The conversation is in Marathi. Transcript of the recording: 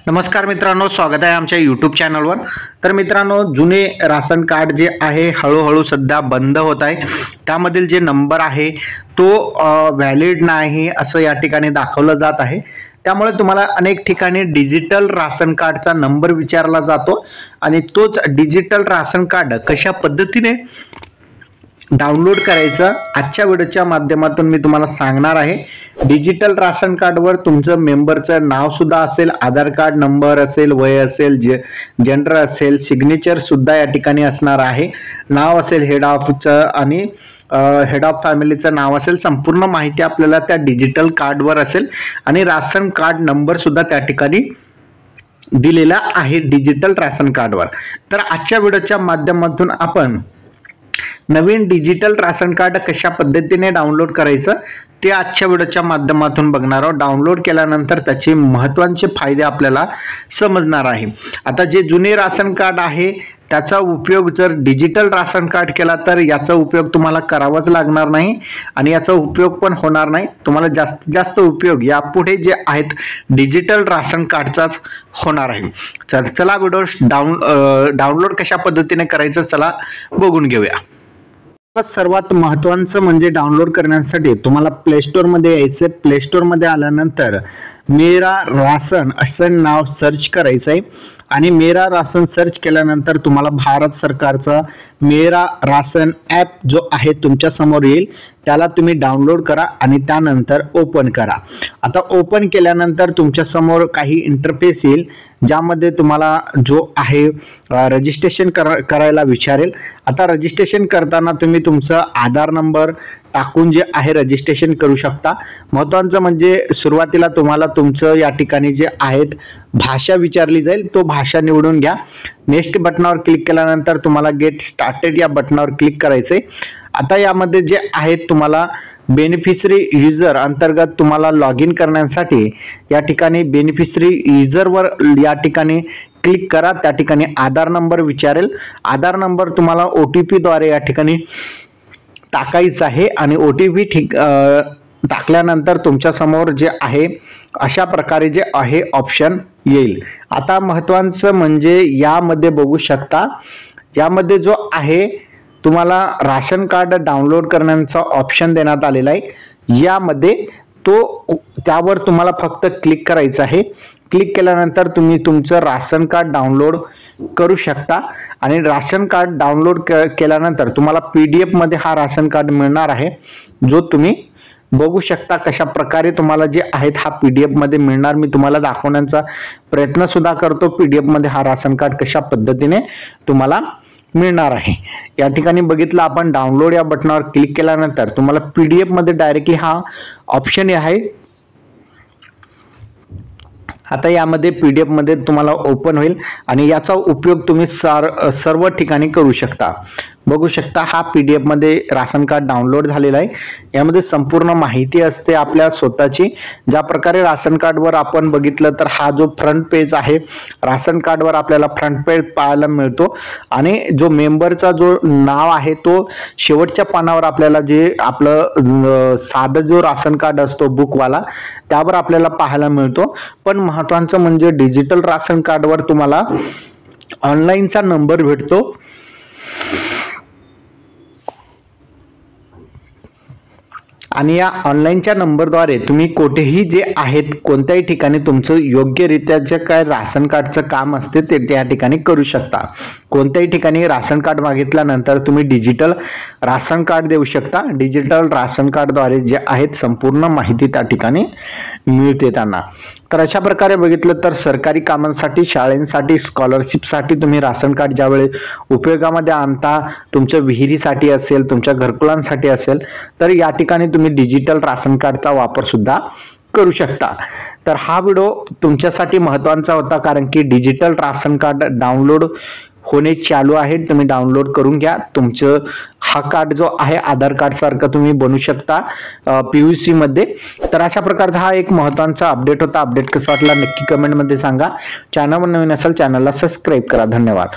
नमस्कार मित्रांनो, स्वागत आहे आमच्या यूट्यूब चॅनलवर। तर मित्रांनो, जुने राशन कार्ड जे आहे हळूहळू सध्या बंद होत आहे। त्यामधील जे नंबर आहे तो व्हॅलिड नाही असं या ठिकाणी दाखवलं जात आहे। त्यामुळे तुम्हाला अनेक ठिकाणी डिजिटल राशन कार्डचा नंबर विचारला जातो आणि तोच डिजिटल राशन कार्ड कशा पद्धतीने डाउनलोड करायचं आजच्या व्हिडिओच्या माध्यमातून मी तुम्हाला सांगणार आहे। डिजिटल राशन कार्डवर तुमचं मेंबरचं नाव सुद्धा असेल, आधार कार्ड नंबर असेल, वय असेल, जेंडर असेल, सिग्नेचर सुद्धा या ठिकाणी असणार आहे, नाव असेल हेड ऑफचं आणि हेड ऑफ फॅमिलीचं नाव असेल, संपूर्ण माहिती आपल्याला त्या डिजिटल कार्डवर असेल आणि राशन कार्ड नंबर सुद्धा त्या ठिकाणी दिलेला आहे डिजिटल राशन कार्डवर। तर आजच्या व्हिडिओच्या माध्यमातून आपण नवीन डिजिटल राशन कार्ड कशा पद्धतीने डाउनलोड करायचं ते आजच्या व्हिडिओच्या माध्यमातून बघणार आहोत। डाउनलोड केल्यानंतर त्याचे महत्त्वाचे फायदे आपल्याला समजणार आहे। आता जे जुने राशन कार्ड आहे त्याचा उपयोग जर डिजिटल राशन कार्ड केला तर याचा उपयोग तुम्हाला करावाच लागणार नाही आणि याचा उपयोग पण होणार नाही। तुम्हाला जास्तीत जास्त उपयोग यापुढे जे आहेत डिजिटल राशन कार्डचाच होणार आहे। चला व्हिडिओ डाउनलोड कशा पद्धतीने करायचं चला बघून घेऊया। सर्वात महत्त्वाचं म्हणजे डाउनलोड करण्यासाठी तुम्हाला प्ले स्टोर मध्ये यायचं। प्ले स्टोर मध्ये आल्यानंतर मेरा राशन असं नाव सर्च करायचं आहे आणि मेरा राशन सर्च केल्यानंतर तुम्हाला भारत सरकारचा मेरा राशन ॲप जो आहे तुमच्या समोर येईल, त्याला तुम्ही डाउनलोड करा आणि त्यानंतर ओपन करा। आता ओपन केल्यानंतर तुमच्या समोर काही इंटरफेस येईल ज्यामध्ये तुम्हाला जो आहे रजिस्ट्रेशन करायला विचारेल। आता रजिस्ट्रेशन करताना तुम्ही तुमचा आधार नंबर टाकून जे आहे रजिस्ट्रेशन करू शकता। महत्त्वाचं म्हणजे सुरुवातीला तुम्हाला तुमचं या ठिकाणी जे आहेत भाषा विचारली जाईल, तो भाषा निवडून घ्या। नेक्स्ट बटनावर क्लिक केल्यानंतर तुम्हाला गेट स्टार्टेड या बटनावर क्लिक करायचंय। आता यामध्ये जे आहेत तुम्हाला बेनिफिशरी युजर अंतर्गत तुम्हाला लॉग इन करण्यासाठी या ठिकाणी बेनिफिशरी युजरवर या ठिकाणी क्लिक करा। त्या ठिकाणी आधार नंबर विचारेल, आधार नंबर तुम्हाला OTP द्वारे या ठिकाणी टाकायचं आहे आणि OTP टाकल्यानंतर तुमच्या समोर जे आहे अशा प्रकारे जे आहे ऑप्शन येईल। आता महत्त्वाचं म्हणजे यामध्ये बघू शकता, यामध्ये जो आहे तुम्हाला राशन कार्ड डाउनलोड करण्याचा ऑप्शन देण्यात आलेला आहे। यामध्ये त्यावर तुम्हाला फक्त क्लिक करायचं आहे। क्लिक केल्यानंतर तुम्ही तुमचं राशन कार्ड डाउनलोड करू शकता आणि राशन कार्ड डाउनलोड केल्यानंतर तुम्हाला PDF मध्ये हा राशन कार्ड मिळणार आहे, जो तुम्ही बघू शकता कशा प्रकारे तुम्हाला जे आहेत हा PDF मध्ये मिळणार। मी तुम्हाला दाखवण्याचा प्रयत्न सुद्धा करतो PDF मध्ये हा राशन कार्ड कशा पद्धतीने तुम्हाला मिळणार आहे। या ठिकाणी बघितलं आपण डाउनलोड या बटनावर क्लिक केल्यानंतर तुम्हाला PDF मध्ये डायरेक्टली हा ऑप्शन आहे। आता यामध्ये PDF मध्ये तुम्हाला ओपन होईल आणि याचा उपयोग तुम्ही सर्व ठिकाणी करू शकता। बघू शकता हा PDF मध्ये राशन कार्ड डाउनलोड झालेला आहे। यामध्ये संपूर्ण माहिती असते आपल्या स्वतःची। ज्या प्रकारे राशन कार्डवर आपण बघितलं तर हा जो फ्रंट पेज आहे राशन कार्डवर आपल्याला फ्रंट पेज पाहायला मिळतो आणि जो मेंबरचा जो नाव आहे तो शेवटच्या पानावर आपल्याला जे आपलं साधं जो राशन कार्ड असतो बुकवाला त्यावर आपल्याला पाहायला मिळतो। पण महत्त्वाचं म्हणजे डिजिटल राशन कार्डवर तुम्हाला ऑनलाईनचा नंबर भेटतो आणि या ऑनलाईनच्या नंबरद्वारे तुम्ही कुठेही जे आहेत कोणत्याही ठिकाणी तुमचं योग्यरित्या जे काय राशन कार्डचं काम असते ते त्या ठिकाणी करू शकता। कोणत्याही ठिकाणी राशन कार्ड मागितल्यानंतर तुम्ही डिजिटल राशन कार्ड देऊ शकता। डिजिटल राशन कार्डद्वारे जे आहेत संपूर्ण माहिती त्या ठिकाणी मिळते त्यांना। तर अशा प्रकारे बघितलं तर सरकारी कामांसाठी, शाळांसाठी, स्कॉलरशिपसाठी तुम्ही राशन कार्ड ज्यावेळी उपयोगामध्ये आणता, तुमच्या विहिरीसाठी असेल, तुमच्या घरकुलांसाठी असेल, तर या ठिकाणी तुम्ही डिजिटल राशन कार्डचा वापर सुद्धा करू शकता। तर हा व्हिडिओ तुमच्यासाठी महत्त्वाचा होता कारण की डिजिटल राशन कार्ड डाउनलोड होणे चालू आहे। तुम्ही डाउनलोड करून घ्या। तुमचं हा कार्ड जो आहे आधार कार्ड सारखं तुम्ही बनवू शकता PVC मध्ये। तर अशा प्रकारचा हा एक महत्त्वाचा अपडेट होता। अपडेट कसा वाटला नक्की कमेंट मध्ये सांगा। चॅनलवर नवीन असेल चॅनलला सबस्क्राईब करा। धन्यवाद।